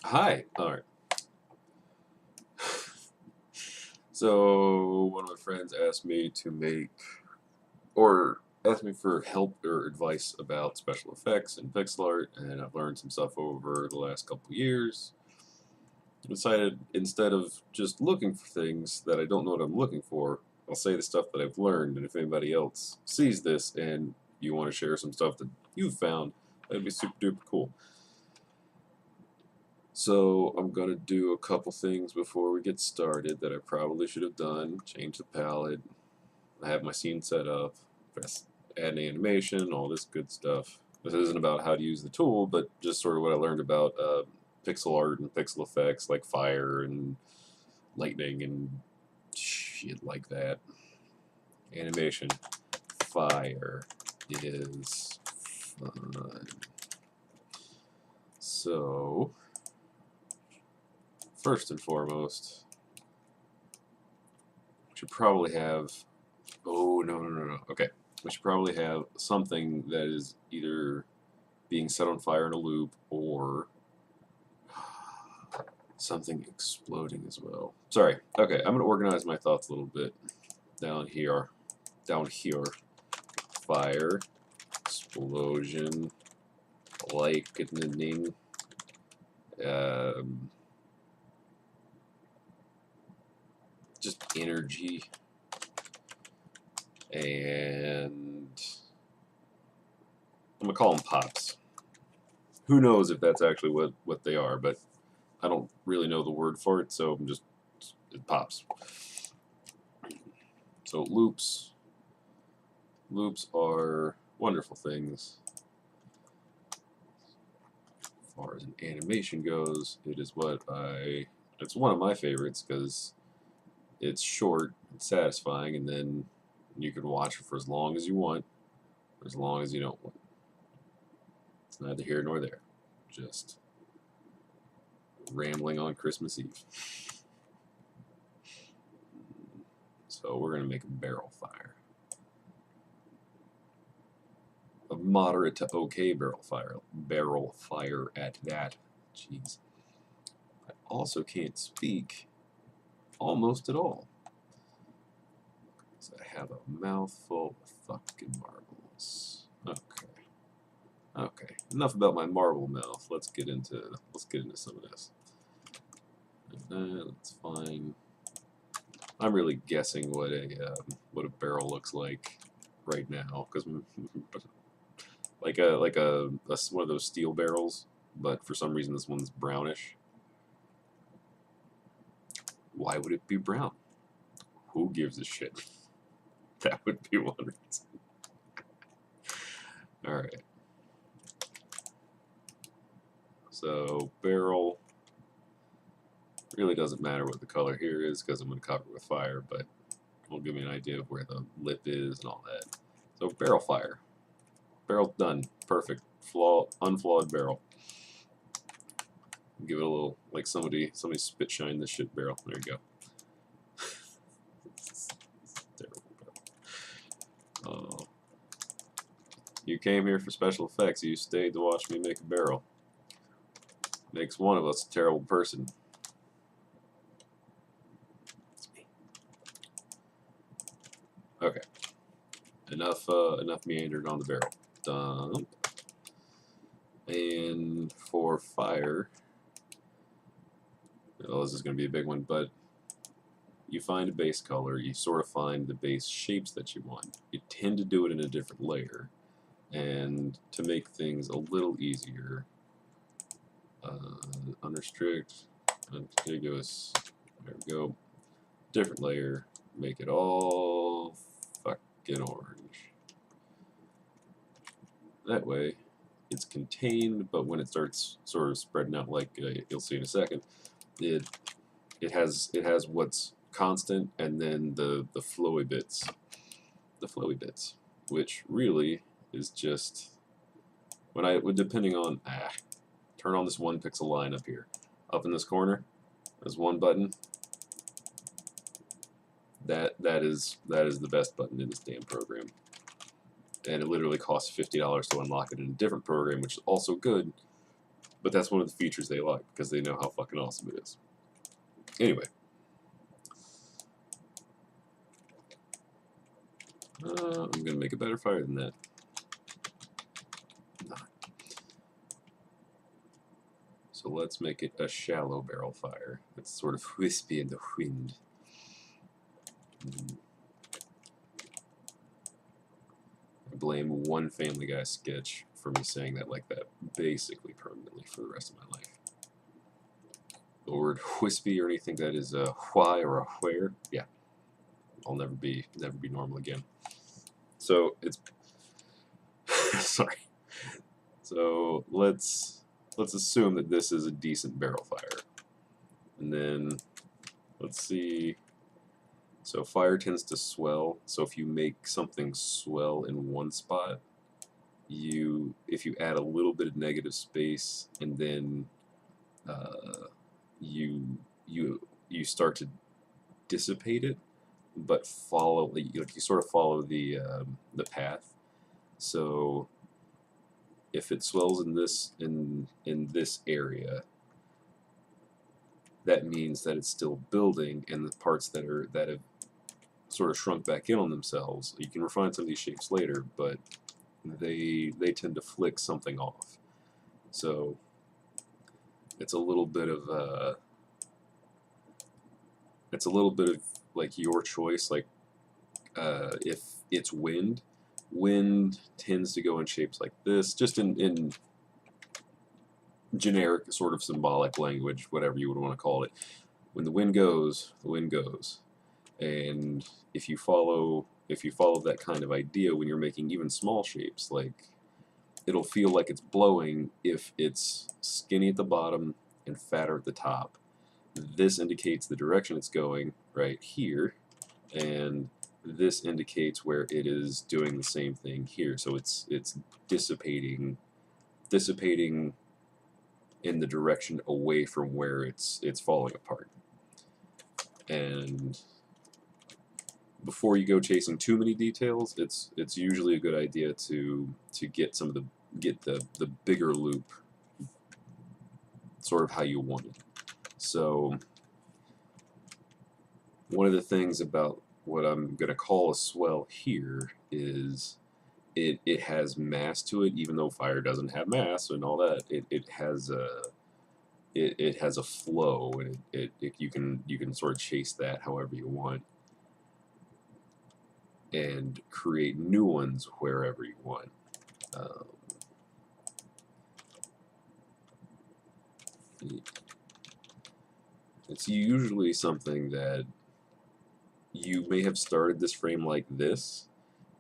Hi. All right. So one of my friends asked me to make, or asked me for help or advice about special effects and pixel art, and I've learned some stuff over the last couple of years. I decided instead of just looking for things that I don't know what I'm looking for, I'll say the stuff that I've learned, and if anybody else sees this and you want to share some stuff that you've found, that'd be super duper cool. So I'm going to do a couple things before we get started that I probably should have done. Change the palette. I have my scene set up. Press add an animation, all this good stuff. This isn't about how to use the tool, but just sort of what I learned about pixel art and pixel effects like fire and lightning and shit like that. Animation. Fire is fun. So, first and foremost, should probably have. Oh, no. Okay. We should probably have something that is either being set on fire in a loop or something exploding as well. Sorry. Okay, I'm going to organize my thoughts a little bit down here. Down here. Fire, explosion, lightning, just energy, and I'm gonna call them pops. Who knows if that's actually what they are, but I don't really know the word for it, so I'm just it pops. So loops are wonderful things. As far as an animation goes, it's one of my favorites because it's short, it's satisfying, and then you can watch it for as long as you want, or as long as you don't want. It's neither here nor there. Just rambling on Christmas Eve. So we're gonna make a barrel fire. A moderate to okay barrel fire. Barrel fire at that. Jeez. I also can't speak almost at all. So I have a mouthful of fucking marbles. Okay. Okay. Enough about my marble mouth. Let's get into some of this. That's fine. I'm really guessing what a barrel looks like right now, because like a one of those steel barrels, but for some reason this one's brownish. Why would it be brown? Who gives a shit? That would be one reason. All right. So barrel really doesn't matter what the color here is because I'm going to cover it with fire, but it'll give me an idea of where the lip is and all that. So barrel fire. Barrel done. Perfect. Unflawed barrel. Give it a little, like somebody spit shine this shit barrel. There you go. Terrible. You came here for special effects. You stayed to watch me make a barrel. Makes one of us a terrible person. It's me. Okay. Enough meandered on the barrel. Dump. And for fire, well, this is going to be a big one, but you find a base color, you sort of find the base shapes that you want. You tend to do it in a different layer, and to make things a little easier, unrestrict, uncontiguous, there we go, different layer, make it all fucking orange. That way, it's contained, but when it starts sort of spreading out, like you'll see in a second, it has what's constant, and then the flowy bits, which really is just depending on turn on this one pixel line up here, up in this corner. There's one button. That is the best button in this damn program, and it literally costs $50 to unlock it in a different program, which is also good, But that's one of the features they like, because they know how fucking awesome it is. Anyway. I'm going to make a better fire than that. So let's make it a shallow barrel fire. It's sort of wispy in the wind. I blame one Family Guy sketch for me saying that like that basically permanently for the rest of my life. The word wispy or anything that is a why or a where, yeah, I'll never be normal again. So it's sorry. So let's assume that this is a decent barrel fire, and then let's see. So fire tends to swell. So if you make something swell in one spot, if you add a little bit of negative space, and then you start to dissipate it, but follow you sort of follow the path. So if it swells in this area, that means that it's still building, and the parts that have sort of shrunk back in on themselves, you can refine some of these shapes later, but they tend to flick something off. So it's a little bit of like your choice. Like if it's wind tends to go in shapes like this, just in generic sort of symbolic language, whatever you would want to call it. When the wind goes, the wind goes. And if you follow that kind of idea when you're making even small shapes, like it'll feel like it's blowing if it's skinny at the bottom and fatter at the top. This indicates the direction it's going right here, and this indicates where it is doing the same thing here. So it's dissipating in the direction away from where it's falling apart. And before you go chasing too many details, it's usually a good idea to get the bigger loop sort of how you want it. So one of the things about what I'm going to call a swell here is it has mass to it, even though fire doesn't have mass and all that. It has a flow, and you can sort of chase that however you want, and create new ones wherever you want. It's usually something that you may have started this frame like this.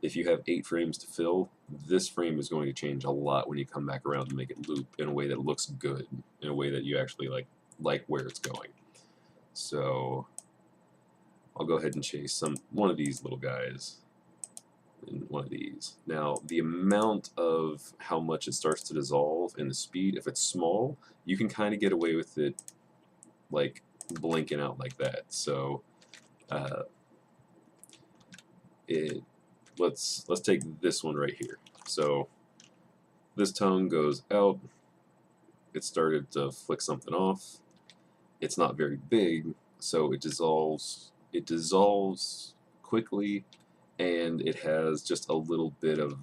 If you have 8 frames to fill, this frame is going to change a lot when you come back around and make it loop in a way that looks good, in a way that you actually like where it's going. So I'll go ahead and chase one of these little guys and one of these. Now the amount of how much it starts to dissolve and the speed, if it's small, you can kind of get away with it like blinking out like that. So let's take this one right here. So this tone goes out. It started to flick something off. It's not very big, so it dissolves. It dissolves quickly, and it has just a little bit of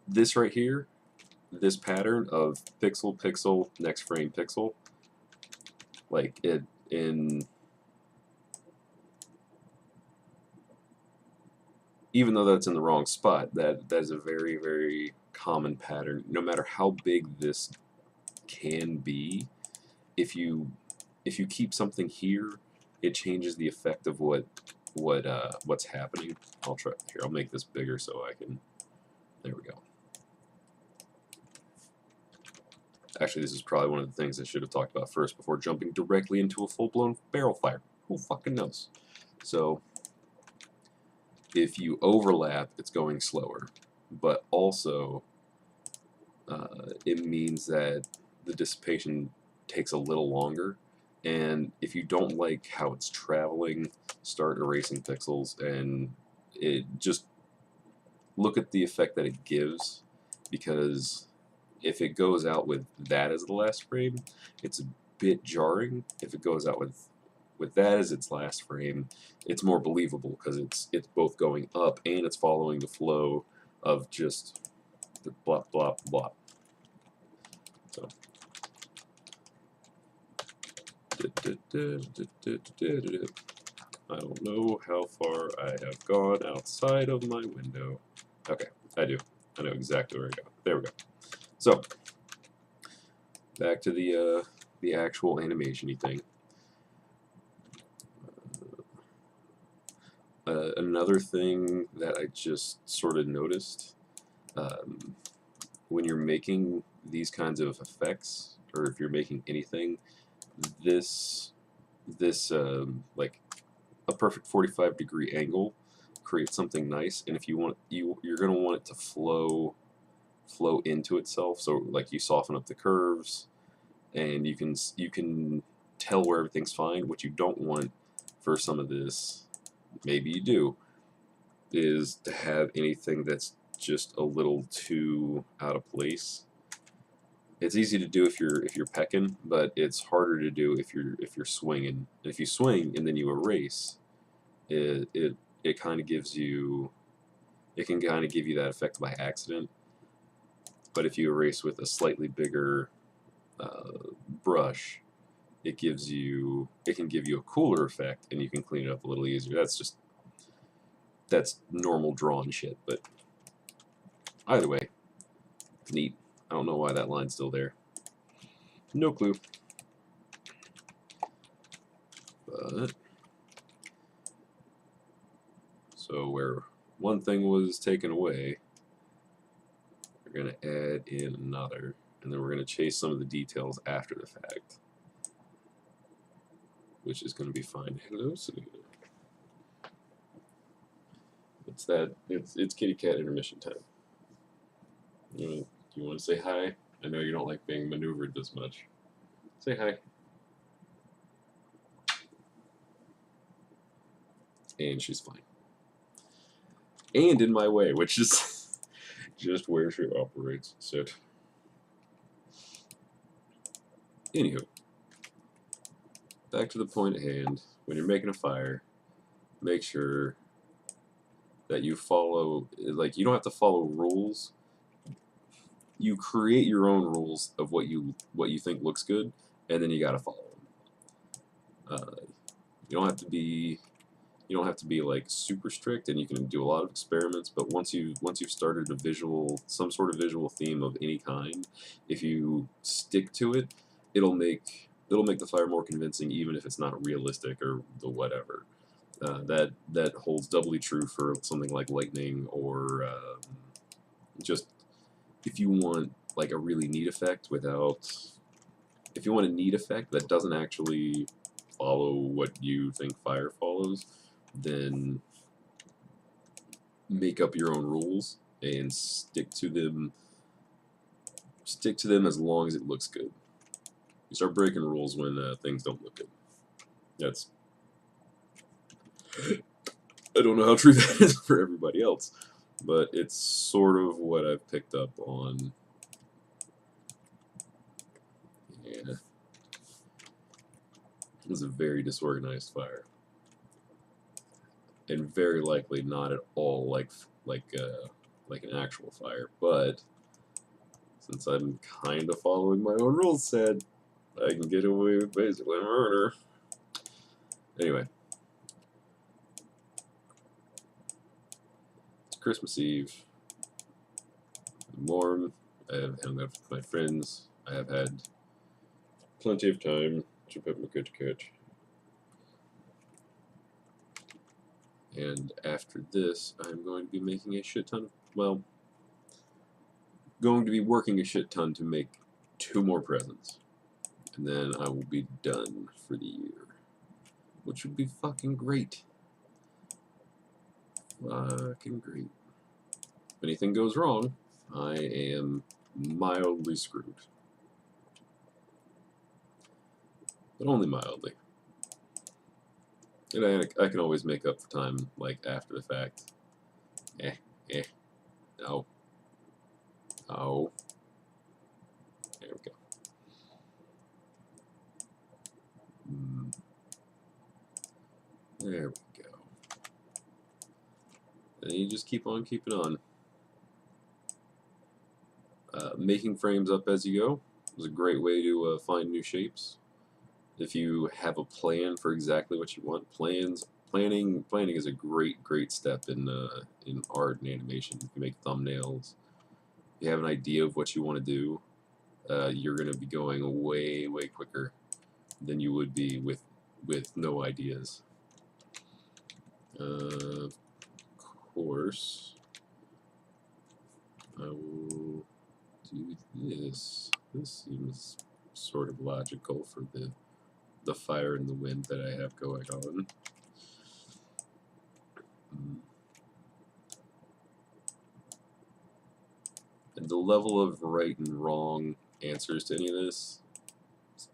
this right here. This pattern of pixel, pixel, next frame, pixel. Like it in. Even though that's in the wrong spot, that is a very, very common pattern. No matter how big this can be, if you keep something here, it changes the effect of what's happening. I'll try here. I'll make this bigger so I can. There we go. Actually, this is probably one of the things I should have talked about first before jumping directly into a full-blown barrel fire. Who fucking knows? So if you overlap, it's going slower, but also it means that the dissipation takes a little longer. And if you don't like how it's traveling, start erasing pixels, and it just look at the effect that it gives, because if it goes out with that as the last frame, it's a bit jarring. If it goes out with that as its last frame, it's more believable because it's both going up and it's following the flow of just the blah blah blah. So I don't know how far I have gone outside of my window. Okay, I do. I know exactly where I go. There we go. So back to the actual animation-y thing. Another thing that I just sort of noticed, when you're making these kinds of effects, or if you're making anything, this like a perfect 45-degree angle creates something nice, and if you want you're gonna want it to flow into itself. So like you soften up the curves, and you can tell where everything's fine. What you don't want for some of this, maybe you do, is to have anything that's just a little too out of place. It's easy to do if you're pecking, but it's harder to do if you're swinging. And if you swing and then you erase, it kind of gives you, it can kind of give you that effect by accident. But if you erase with a slightly bigger brush, it can give you a cooler effect, and you can clean it up a little easier. That's normal drawing shit, but either way, it's neat. I don't know why that line's still there. No clue. But so where one thing was taken away, we're going to add in another, and then we're going to chase some of the details after the fact, which is going to be fine. Hello, Selena. It's kitty cat intermission time. Do you want to say hi? I know you don't like being maneuvered this much. Say hi. And she's fine. And in my way, which is just where she operates. Sit. Anywho, back to the point at hand. When you're making a fire, make sure that you follow, like, you don't have to follow rules. You create your own rules of what you think looks good, and then you gotta follow them. You don't have to be like super strict, and you can do a lot of experiments. But once you've started some sort of visual theme of any kind, if you stick to it, it'll make the fire more convincing, even if it's not realistic or the whatever. That holds doubly true for something like lightning, or just if you want like a really neat effect if you want a neat effect that doesn't actually follow what you think fire follows, then make up your own rules and stick to them as long as it looks good. You start breaking rules when things don't look good. That's I don't know how true that is for everybody else, but it's sort of what I've picked up on. Yeah. It was a very disorganized fire, and very likely not at all like an actual fire. But since I'm kind of following my own rules, said I can get away with basically murder. Anyway, it's Christmas Eve. I'm warm. I have hung out with my friends. I have had plenty of time to pet my good cat. And after this, I'm going to be making a shit ton of, going to be working a shit ton to make 2 more presents. And then I will be done for the year, which would be fucking great. Fucking great. If anything goes wrong, I am mildly screwed. But only mildly. And I can always make up for time, like, after the fact. No. keep on keeping on. Making frames up as you go is a great way to find new shapes. If you have a plan for exactly what you want, planning is a great step in art and animation. If you make thumbnails, you have an idea of what you want to do, you're going to be going way quicker than you would be with no ideas. Of course, I will do this. This seems sort of logical for the fire and the wind that I have going on. And the level of right and wrong answers to any of this is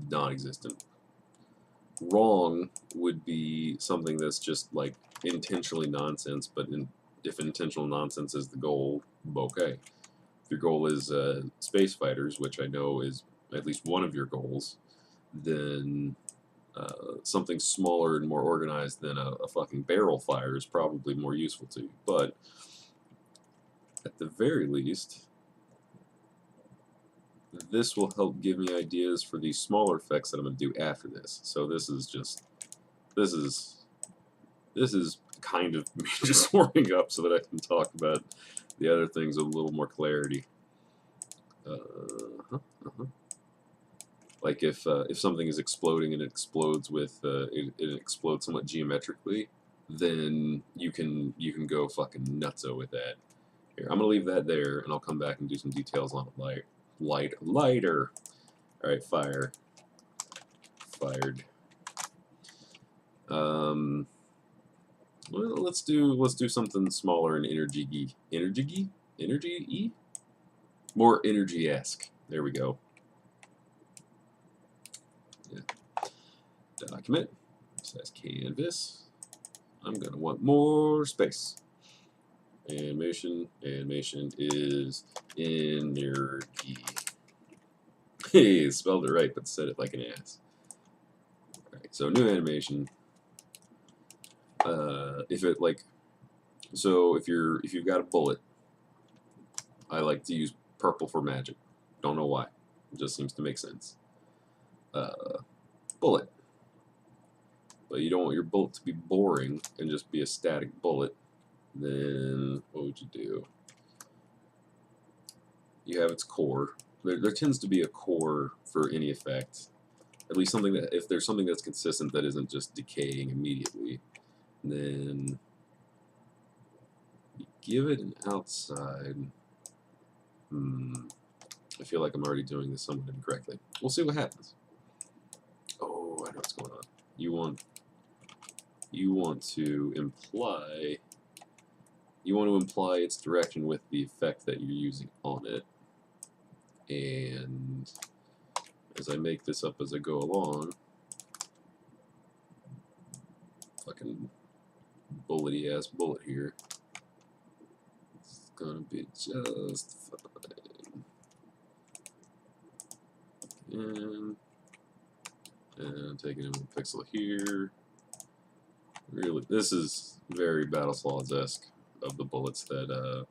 non-existent. Wrong would be something that's just like intentionally nonsense, but if intentional nonsense is the goal, okay. If your goal is space fighters, which I know is at least one of your goals, then something smaller and more organized than a fucking barrel fire is probably more useful to you. But at the very least, this will help give me ideas for these smaller effects that I'm going to do after this. So this is kind of me just warming up so that I can talk about the other things with a little more clarity. Like if something is exploding and it explodes with it explodes somewhat geometrically, then you can go fucking nutso with that. Here, I'm gonna leave that there, and I'll come back and do some details on it lighter. All right, fired. Well, let's do something smaller and energy-y, more energy-esque. There we go. Yeah. Document, size canvas. I'm gonna want more space. Animation is energy. Hey, spelled it right, but said it like an ass. Alright, so new animation. If you've got a bullet, I like to use purple for magic. Don't know why. It just seems to make sense. Bullet. But you don't want your bullet to be boring and just be a static bullet. Then what would you do? You have its core. There tends to be a core for any effect. At least something that, if there's something that's consistent that isn't just decaying immediately, then you give it an outside. I feel like I'm already doing this somewhat incorrectly. We'll see what happens. Oh, I know what's going on. You want to imply its direction with the effect that you're using on it. And as I make this up as I go along, fucking bullety ass bullet here, it's gonna be just fine. And taking in a pixel here. Really, this is very Battleslods-esque of the bullets that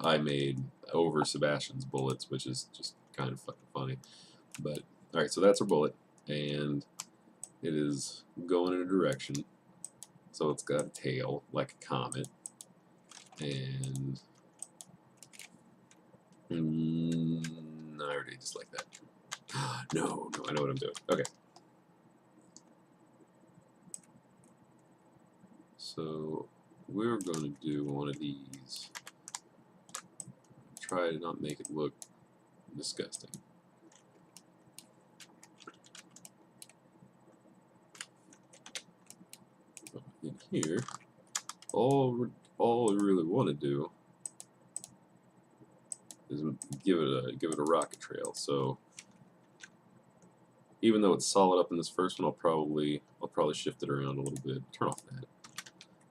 I made over Sebastian's bullets, which is just kind of fucking funny. But alright, so that's our bullet, and it is going in a direction. So it's got a tail like a comet, and I already just like that. No, I know what I'm doing. Okay. So we're going to do one of these. Try to not make it look disgusting. In here, all we really want to do is give it a rocket trail. So even though it's solid up in this first one, I'll probably shift it around a little bit. Turn off that.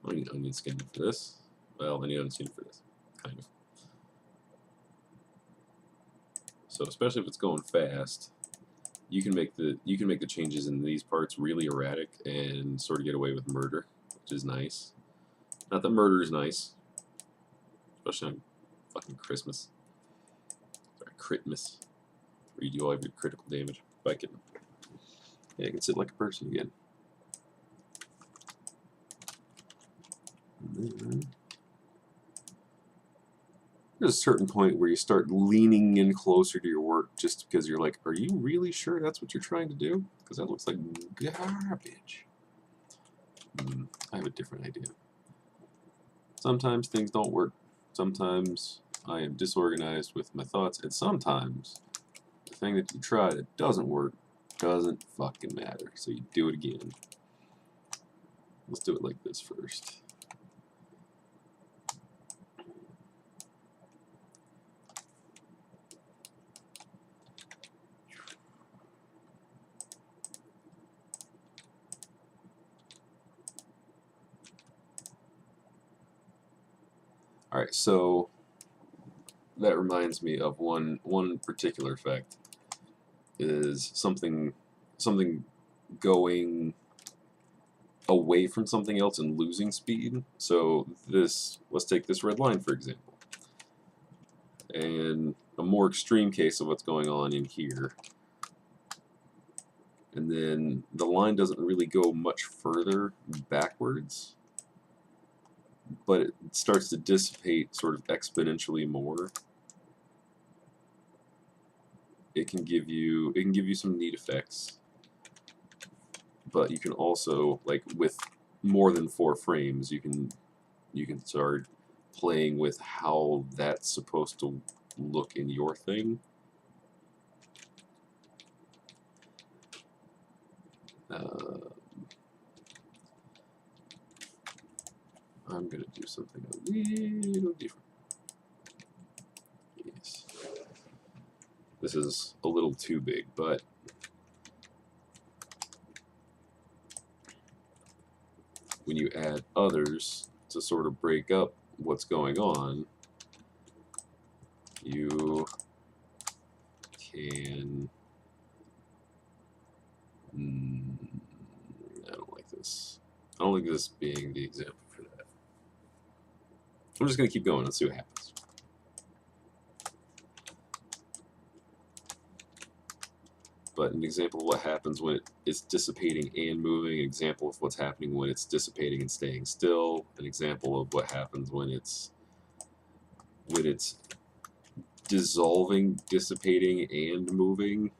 I don't need onion skin for this. Well, I need onion skin for this, kind of. So especially if it's going fast, you can make the changes in these parts really erratic and sort of get away with murder, which is nice. Not that murder is nice, especially on fucking Christmas. Sorry, Critmas. Where you do all of your critical damage. If I can, yeah, I can sit like a person again. And then there's a certain point where you start leaning in closer to your work just because you're like, are you really sure that's what you're trying to do? Because that looks like garbage. I have a different idea. Sometimes things don't work. Sometimes I am disorganized with my thoughts, and sometimes the thing that you try that doesn't work doesn't fucking matter. So you do it again. Let's do it like this first. Alright, so that reminds me of one particular effect. Is something going away from something else and losing speed. So this, let's take this red line for example. And a more extreme case of what's going on in here. And then the line doesn't really go much further backwards, but it starts to dissipate sort of exponentially more. It can give you some neat effects, but you can also, like with more than 4 frames, you can start playing with how that's supposed to look in your thing. I'm gonna do something a little different. Yes. This is a little too big, but when you add others to sort of break up what's going on, you can... I don't like this. I don't like this being the example for that. I'm just going to keep going and see what happens. But an example of what happens when it's dissipating and moving, an example of what's happening when it's dissipating and staying still, an example of what happens when it's dissolving, dissipating, and moving,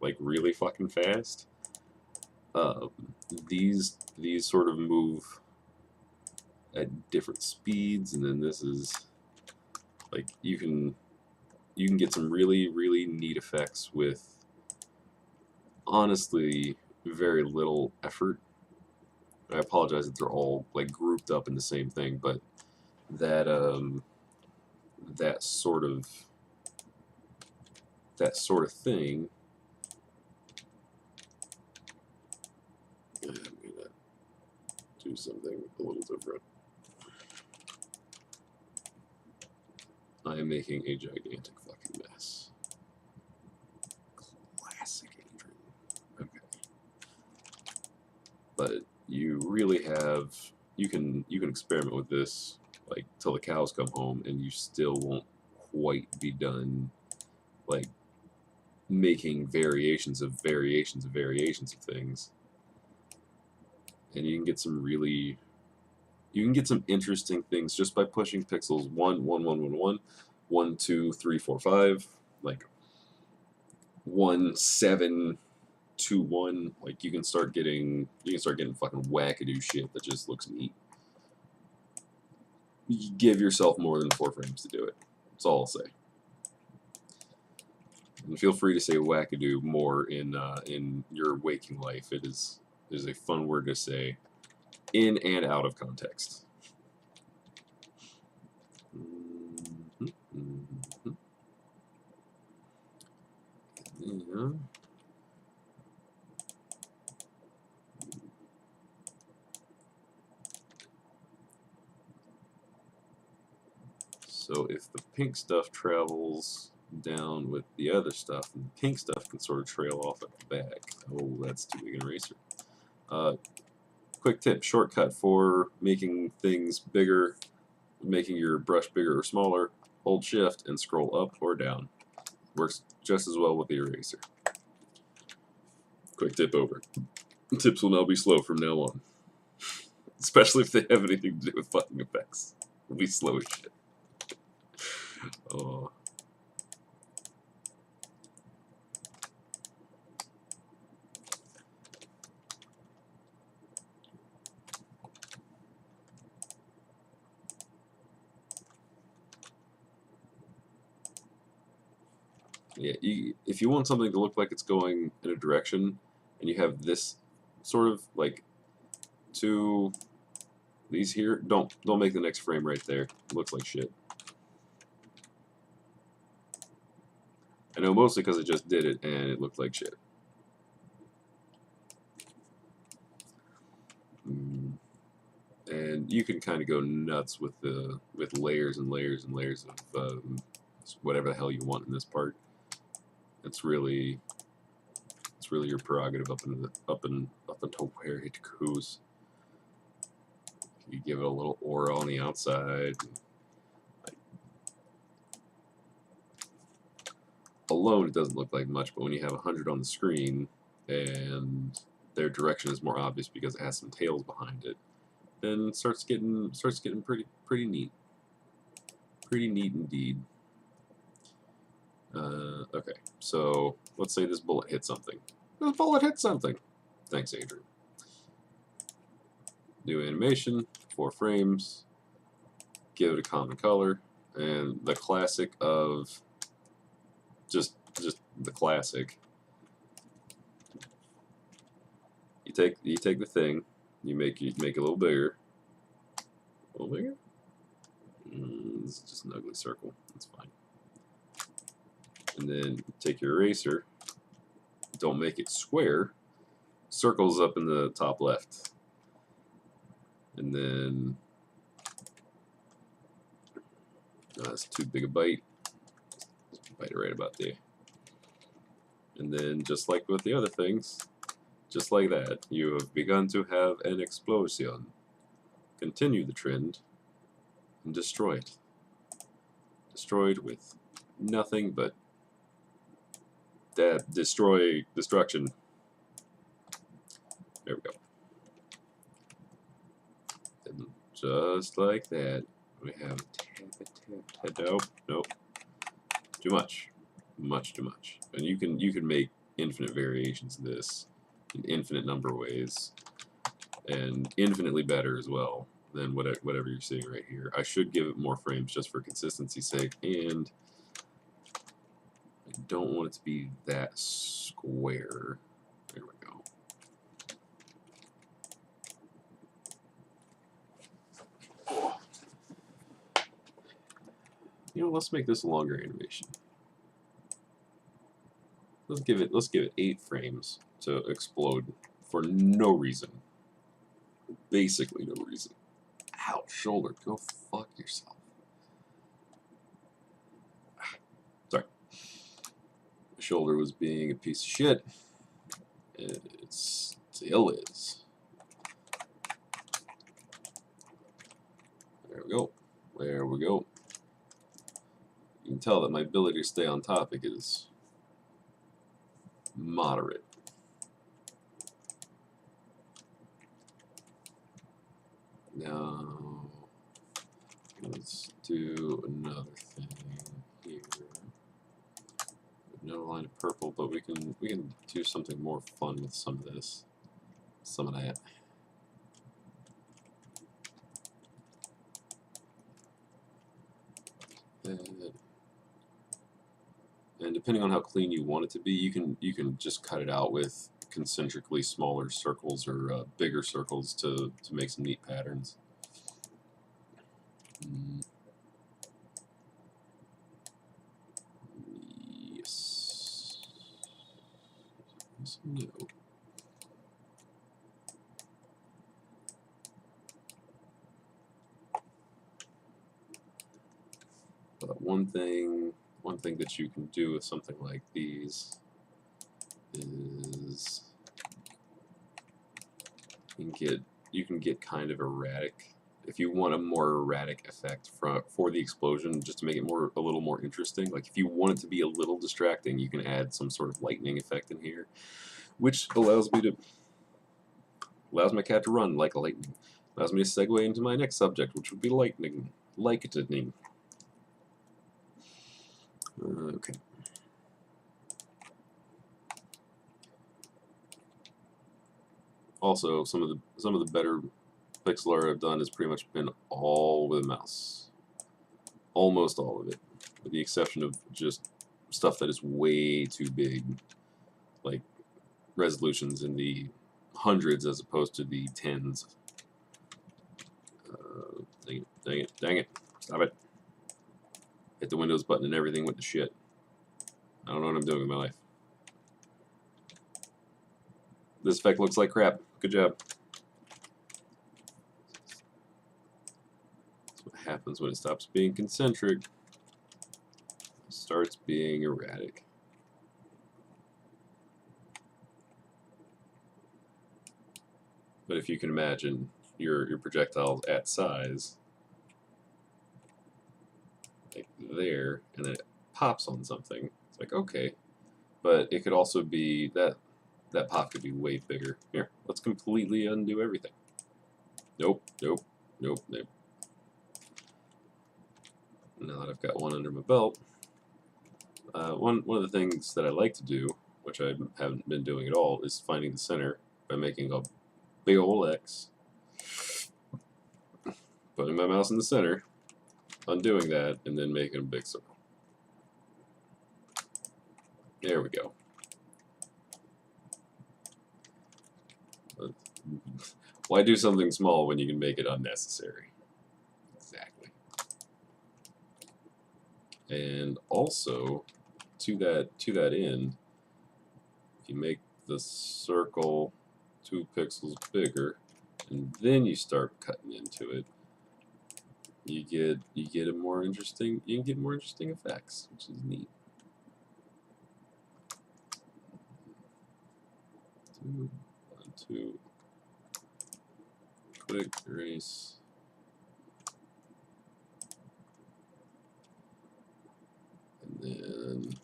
like really fucking fast. These sort of move at different speeds, and then this is like you can get some really neat effects with honestly very little effort. I apologize that they're all like grouped up in the same thing, but that that sort of thing. I'm gonna do something a little different. I am making a gigantic fucking mess. Classic Adrian. Okay. But you really have, you can experiment with this like till the cows come home, and you still won't quite be done like making variations of things. And you can get some really, you can get some interesting things just by pushing pixels 1, 1, 1, 1, 1, 1, 2, 3, 4, 5, like 1, 7, 2, 1. Like you can start getting fucking wackadoo shit that just looks neat. You give yourself more than 4 frames to do it. That's all I'll say. And feel free to say wackadoo more in your waking life. It is a fun word to say in and out of context. Yeah. So if the pink stuff travels down with the other stuff, and the pink stuff can sort of trail off at the back. Oh, that's too big an eraser. Quick tip, shortcut for making things bigger. making your brush bigger or smaller, hold shift and scroll up or down. Works just as well with the eraser. Quick tip over. Tips will now be slow from now on. Especially if they have anything to do with fucking effects. It'll be slow as shit. Oh. Yeah, if you want something to look like it's going in a direction, and you have this sort of like these here, don't make the next frame right there. It looks like shit. I know mostly because I just did it and it looked like shit. And you can kind of go nuts with layers and layers and layers of whatever the hell you want in this part. It's really your prerogative up until where it goes. You give it a little aura on the outside. Alone, it doesn't look like much, but when you have 100 on the screen and their direction is more obvious because it has some tails behind it, then it starts getting pretty neat. Pretty neat indeed. Okay, so let's say this bullet hit something. This bullet hit something. Thanks, Adrian. New animation, 4 frames. Give it a common color, and the classic of just the classic. You take the thing, you make it a little bigger. A little bigger? This is just an ugly circle. That's fine. And then take your eraser. Don't make it square. Circles up in the top left. And then that's too big a bite. Just bite it right about there. And then just like with the other things, just like that, you have begun to have an explosion. Continue the trend and destroy it. Destroyed with nothing but destruction. There we go. And just like that, we have nope. Too much. Much too much. And you can make infinite variations of this in infinite number of ways, and infinitely better as well than whatever you're seeing right here. I should give it more frames just for consistency's sake, and I don't want it to be that square. There we go. You know, let's make this a longer animation. Let's give it 8 frames to explode for no reason. Basically no reason. Ow, shoulder, go fuck yourself. Sorry. My shoulder was being a piece of shit. It still is. There we go. There we go. You can tell that my ability to stay on topic is moderate. Now, let's do another thing here. No line of purple, but we can do something more fun with some of this, some of that. And depending on how clean you want it to be, you can just cut it out with concentrically smaller circles or bigger circles to make some neat patterns. Yes. No. But one thing that you can do with something like these is you can get kind of erratic if you want a more erratic effect for the explosion, just to make it a little more interesting, like if you want it to be a little distracting, you can add some sort of lightning effect in here, which allows my cat to run like lightning. Allows me to segue into my next subject, which would be lightning. Lightning. Okay. Also, some of the better pixel art I've done has pretty much been all with a mouse. Almost all of it, with the exception of just stuff that is way too big, like resolutions in the hundreds as opposed to the tens. Dang it, dang it, dang it. Stop it. Hit the Windows button and everything went to shit. I don't know what I'm doing with my life. This effect looks like crap. Good job. That's what happens when it stops being concentric. It starts being erratic. But if you can imagine your projectiles at size, like there, and then it pops on something, it's like, okay. But it could also be that pop could be way bigger. Here, let's completely undo everything. Nope, nope, nope, nope. Now that I've got one under my belt, one of the things that I like to do, which I haven't been doing at all, is finding the center by making a big ol' X, putting my mouse in the center, undoing that, and then making a big circle. There we go. Why do something small when you can make it unnecessary? Exactly. And also, to that end, if you make the circle 2 pixels bigger, and then you start cutting into it, you get a more interesting effects, which is neat. Two, quick erase. And then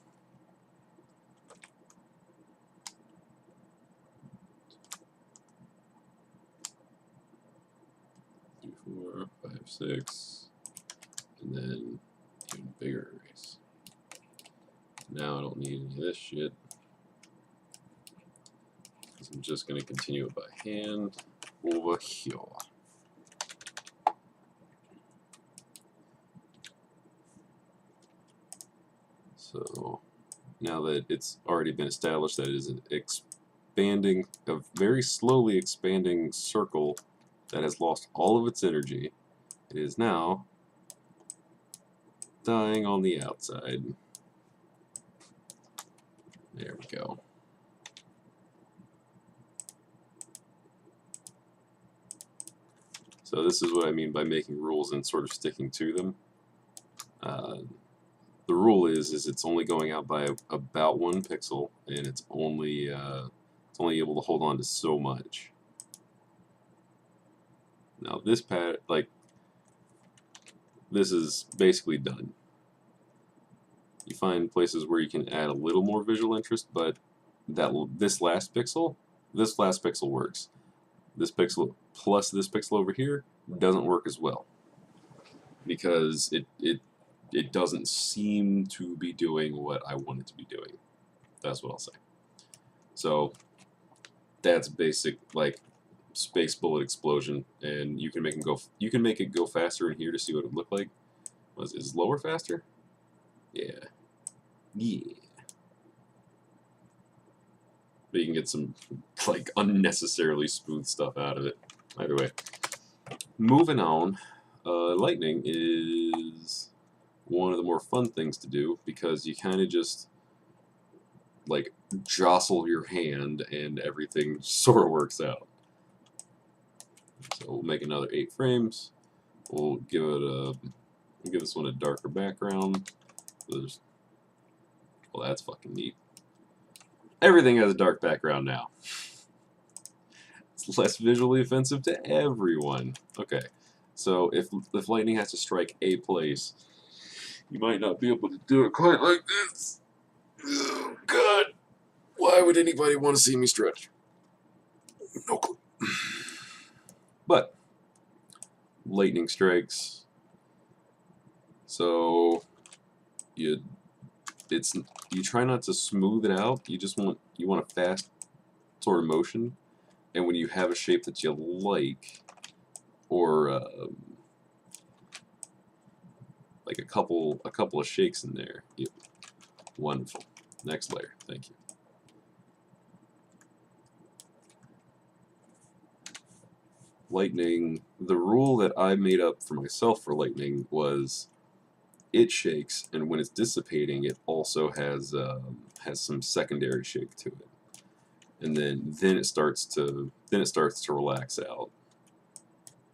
3, 4, 5, 6, and then even bigger erase. Now I don't need any of this shit. I'm just going to continue it by hand over here. So now that it's already been established that it is an expanding, a very slowly expanding circle that has lost all of its energy, it is now dying on the outside. There we go. So this is what I mean by making rules and sort of sticking to them. The rule is it's only going out by about 1 pixel, and it's only able to hold on to so much. Now this this is basically done. You find places where you can add a little more visual interest, but this last pixel works. This pixel plus this pixel over here doesn't work as well because it doesn't seem to be doing what I want it to be doing. That's what I'll say. So that's basic, like, space bullet explosion, and you can make it go faster in here to see what it would look like. Is lower faster? Yeah. Yeah. But you can get some, like, unnecessarily smooth stuff out of it. Either way. Moving on, lightning is one of the more fun things to do because you kind of just, like, jostle your hand and everything sort of works out. So we'll make another 8 frames. We'll give this one a darker background. Well, that's fucking neat. Everything has a dark background now. It's less visually offensive to everyone. Okay. So if lightning has to strike a place, you might not be able to do it quite like this. Oh, God. Why would anybody want to see me stretch? No clue. But lightning strikes. So you try not to smooth it out. You want a fast sort of motion. And when you have a shape that you like, or like a couple of shakes in there, wonderful. Next layer, thank you. Lightning. The rule that I made up for myself for lightning was it shakes, and when it's dissipating, it also has some secondary shake to it, and then it starts to relax out,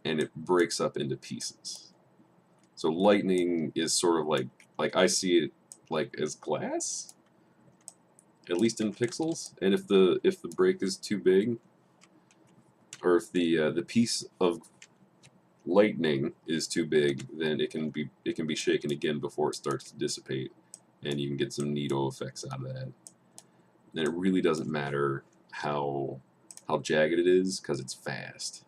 and it breaks up into pieces. So lightning is sort of like I see it like as glass, at least in pixels. And if the break is too big, or if the piece of lightning is too big, then it can be shaken again before it starts to dissipate, and you can get some neato effects out of that. And it really doesn't matter how jagged it is, because it's fast.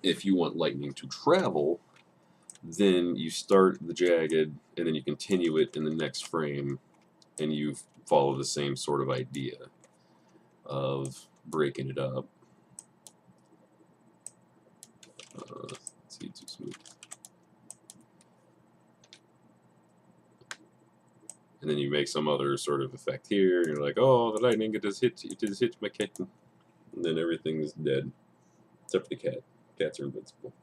If you want lightning to travel, then you start the jagged, and then you continue it in the next frame, and you follow the same sort of idea of breaking it up. Let's see, too smooth. And then you make some other sort of effect here, and you're like, oh, the lightning, it just hit my cat. And then everything is dead, except for the cat. Cats are invincible.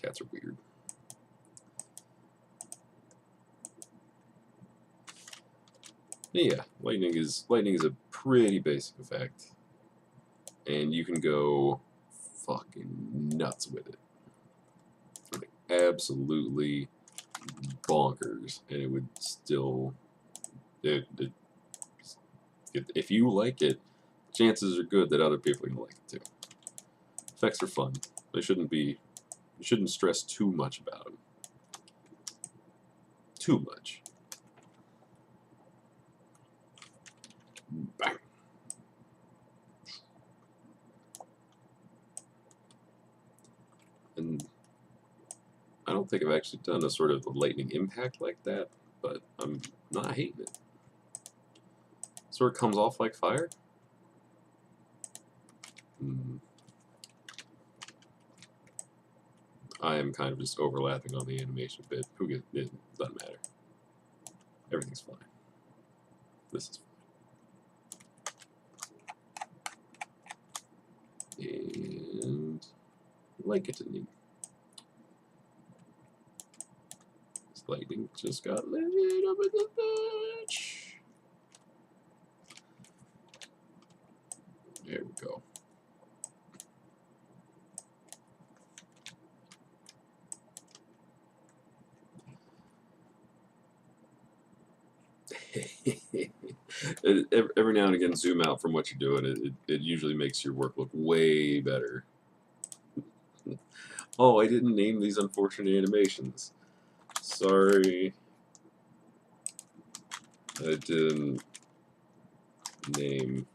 Cats are weird. Yeah, lightning is a pretty basic effect, and you can go fucking nuts with it. Like, absolutely bonkers, and it would still, if you like it, chances are good that other people are gonna like it too. Effects are fun. They shouldn't be. You shouldn't stress too much about them. Too much. Bang. And I don't think I've actually done a sort of lightning impact like that, but I'm not hating it. Sort of comes off like fire. I am kind of just overlapping on the animation bit. Who gets it? Doesn't matter. Everything's fine. This is fine. And like it to me. This lightning just got lit up in the bitch. There we go. Every now and again, zoom out from what you're doing. It usually makes your work look way better. Oh, I didn't name these unfortunate animations. Sorry. I didn't name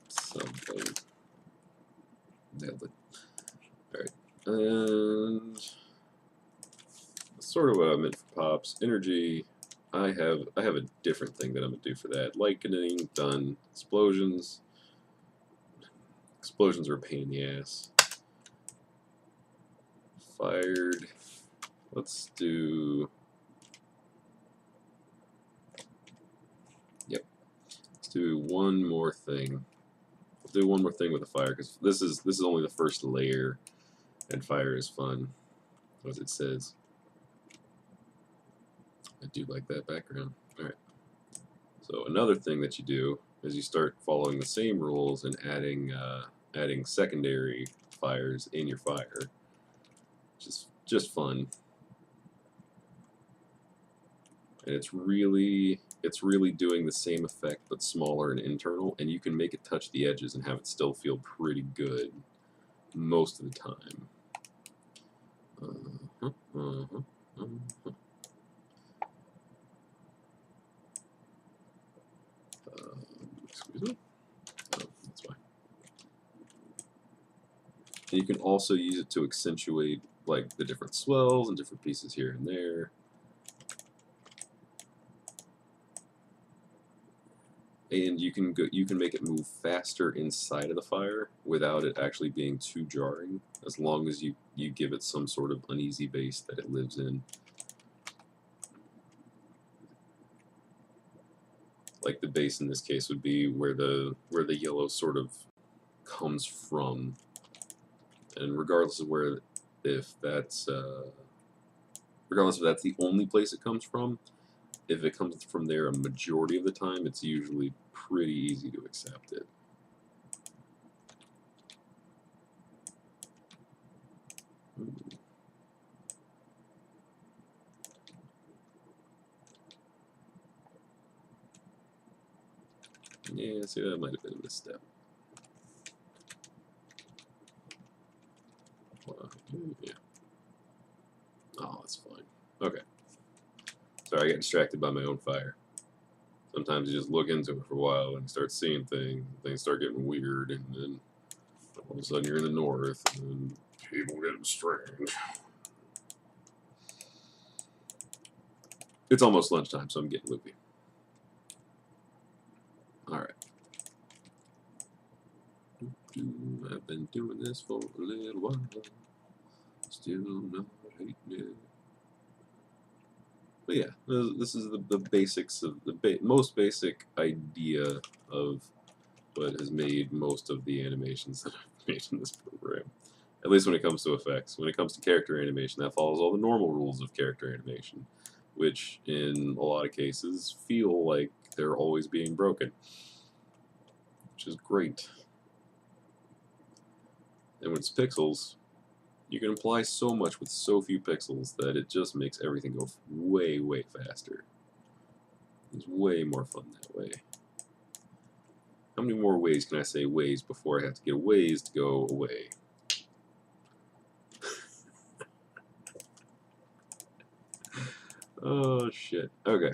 something. Nailed it. Alright. And sort of what I meant for pops. Energy, I have a different thing that I'm gonna do for that. Lightning, done. Explosions. Explosions are a pain in the ass. Fired. Let's do. Yep. Let's do one more thing. We'll do one more thing with the fire, because this is only the first layer, and fire is fun, as it says. I do like that background. Alright. So another thing that you do is you start following the same rules and adding secondary fires in your fire. Just fun. and it's really doing the same effect but smaller and internal, and you can make it touch the edges and have it still feel pretty good most of the time. Excuse me. Oh, that's fine. And you can also use it to accentuate like the different swells and different pieces here and there. And you can make it move faster inside of the fire without it actually being too jarring, as long as you give it some sort of uneasy base that it lives in. Like the base in this case would be where the yellow sort of comes from, and regardless of that's the only place it comes from, if it comes from there a majority of the time, it's usually pretty easy to accept it. Yeah, see, that might have been a misstep. Yeah. Oh, that's fine. Okay. Sorry, I get distracted by my own fire. Sometimes you just look into it for a while and you start seeing things start getting weird, and then all of a sudden you're in the north, and people getting strange. It's almost lunchtime, so I'm getting loopy. Alright. I've been doing this for a little while. Still not hating it. But yeah, this is the basics of the most basic idea of what has made most of the animations that I've made in this program. At least when it comes to effects. When it comes to character animation, that follows all the normal rules of character animation, which in a lot of cases feel like they're always being broken, which is great. And when it's pixels, you can apply so much with so few pixels that it just makes everything go way, way faster. It's way more fun that way. How many more ways can I say ways before I have to get a ways to go away? Oh, shit. Okay.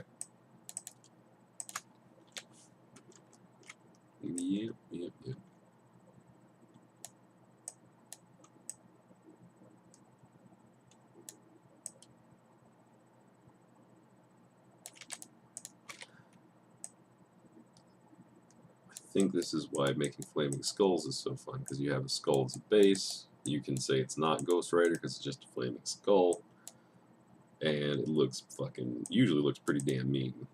Yep. I think this is why making flaming skulls is so fun, because you have a skull as a base. You can say it's not Ghost Rider because it's just a flaming skull, and it looks usually looks pretty damn mean.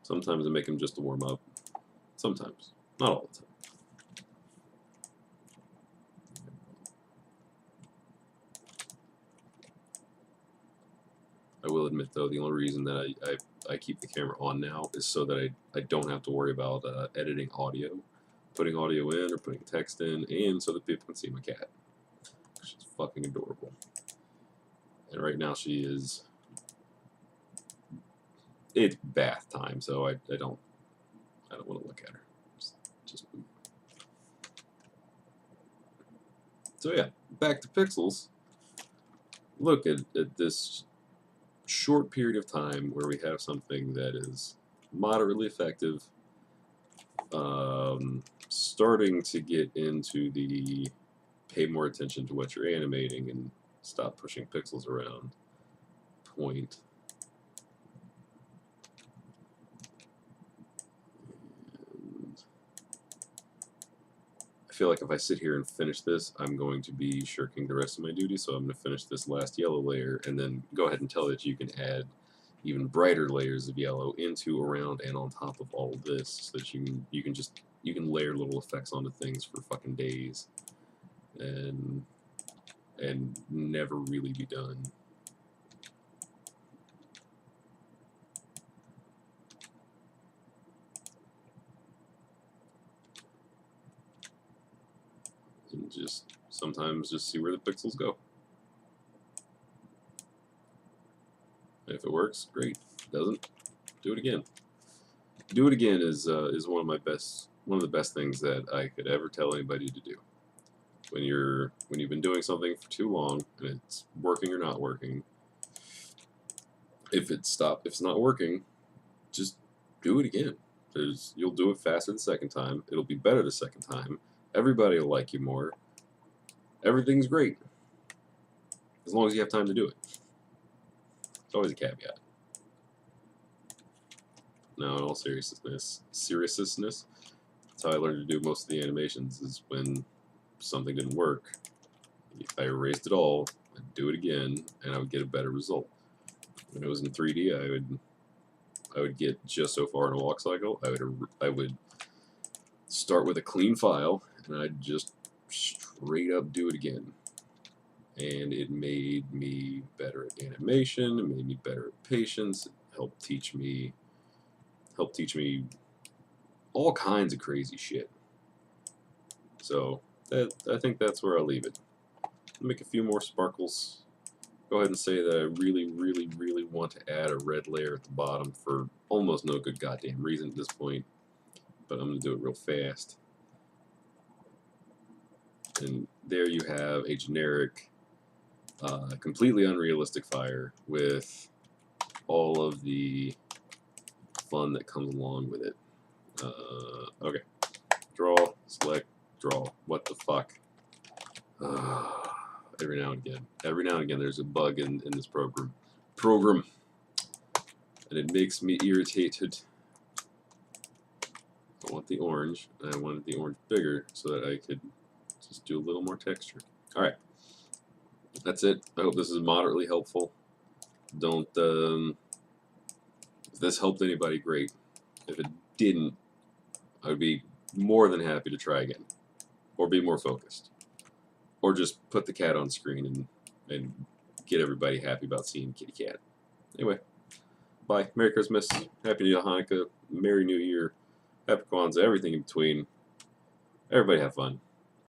Sometimes I make them just to warm up. Sometimes. Not all the time. I will admit, though, the only reason that I keep the camera on now is so that I don't have to worry about editing audio, putting audio in or putting text in, and so that people can see my cat. She's fucking adorable. And right now she is... It's bath time, so I don't want to look at her. Just so yeah, back to Pixels. Look at this short period of time where we have something that is moderately effective, starting to get into the pay more attention to what you're animating and stop pushing pixels around point. And I feel like if I sit here and finish this, I'm going to be shirking the rest of my duty, so I'm going to finish this last yellow layer and then go ahead and tell it you can add even brighter layers of yellow into, around, and on top of all of this, so that you can layer little effects onto things for fucking days and never really be done. And just sometimes just see where the pixels go. And if it works, great. If it doesn't, do it again. Do it again is one of the best things that I could ever tell anybody to do. When you've been doing something for too long and it's working or not working, if it's not working, just do it again. You'll do it faster the second time. It'll be better the second time. Everybody will like you more. Everything's great as long as you have time to do it. It's always a caveat. Now, in all seriousness, that's how I learned to do most of the animations. Is when something didn't work, if I erased it all, I'd do it again, and I would get a better result. When it was in 3D, I would get just so far in a walk cycle. I would start with a clean file, and I'd just straight up do it again. And it made me better at animation. It made me better at patience. It helped teach me all kinds of crazy shit. So I think that's where I'll leave it. Make a few more sparkles. Go ahead and say that I really, really, really want to add a red layer at the bottom for almost no good goddamn reason at this point. But I'm going to do it real fast. And there you have a generic, completely unrealistic fire with all of the fun that comes along with it. Okay. Draw, select, draw. What the fuck? Every now and again there's a bug in this program. And it makes me irritated. I want the orange, and I wanted the orange bigger so that I could just do a little more texture. Alright. That's it. I hope this is moderately helpful. Don't, if this helped anybody, great. If it didn't, I would be more than happy to try again. Or be more focused. Or just put the cat on screen and get everybody happy about seeing Kitty Cat. Anyway, bye. Merry Christmas. Happy New Year, Hanukkah. Merry New Year. Happy Kwanzaa. Everything in between. Everybody have fun.